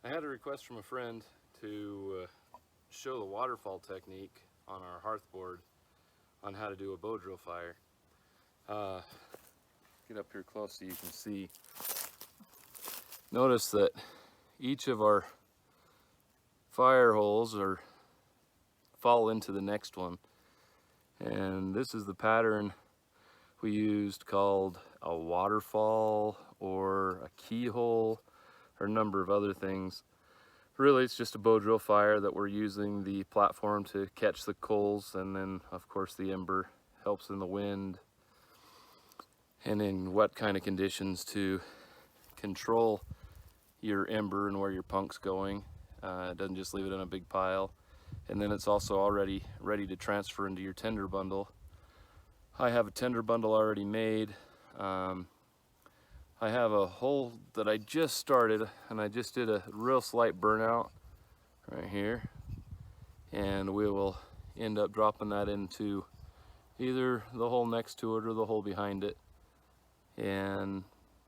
I had a request from a friend to show the waterfall technique on our hearth board on how to do a bow drill fire. Get up here close so you can see. Notice that each of our fire holes fall into the next one, and this is the pattern we used called a waterfall or a keyhole or a number of other things. Really, it's just a bow drill fire that we're using the platform to catch the coals, and then of course the ember helps in the wind and in wet kind of conditions to control your ember and where your punk's going. It doesn't just leave it in a big pile. And then it's also already ready to transfer into your tender bundle. I have a tender bundle already made. I have a hole that I just started, and I just did a real slight burnout right here, and we will end up dropping that into either the hole next to it or the hole behind it, and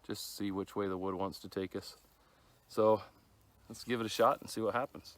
just see which way the wood wants to take us. So let's give it a shot and see what happens.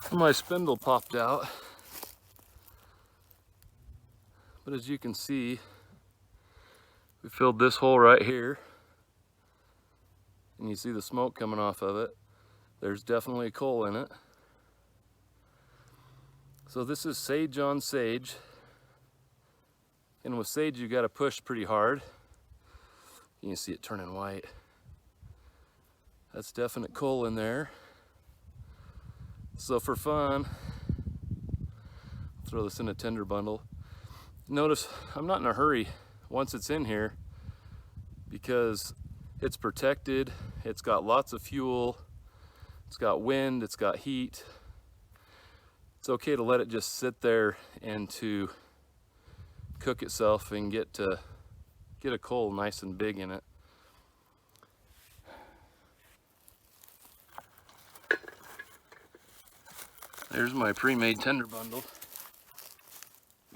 My spindle popped out, but as you can see, we filled this hole right here, and you see the smoke coming off of it. There's definitely a coal in it. So this is sage on sage, and with sage you got to push pretty hard. You can see it turning white. That's definite coal in there. So for fun, throw this in a tender bundle. Notice I'm not in a hurry once it's in here, because it's protected, it's got lots of fuel, it's got wind, it's got heat. It's okay to let it just sit there and to cook itself and get a coal nice and big in it. There's my pre-made tender bundle.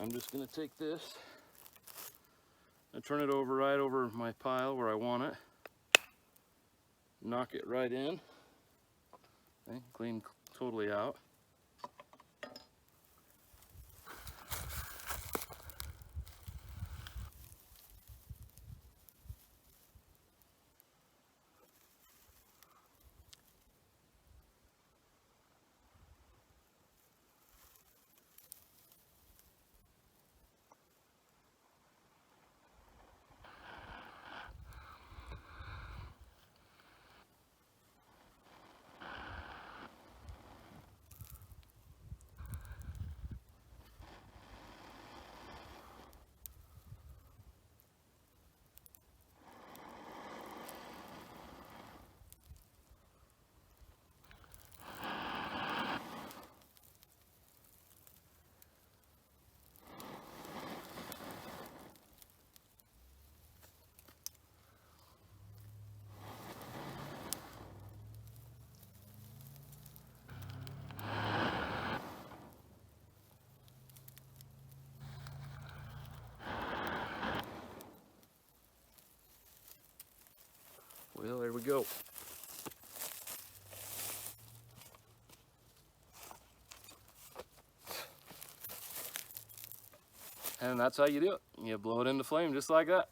I'm just gonna take this and turn it over right over my pile where I want it. Knock it right in. Okay, clean totally out. we go. And that's how you do it. You blow it into flame just like that.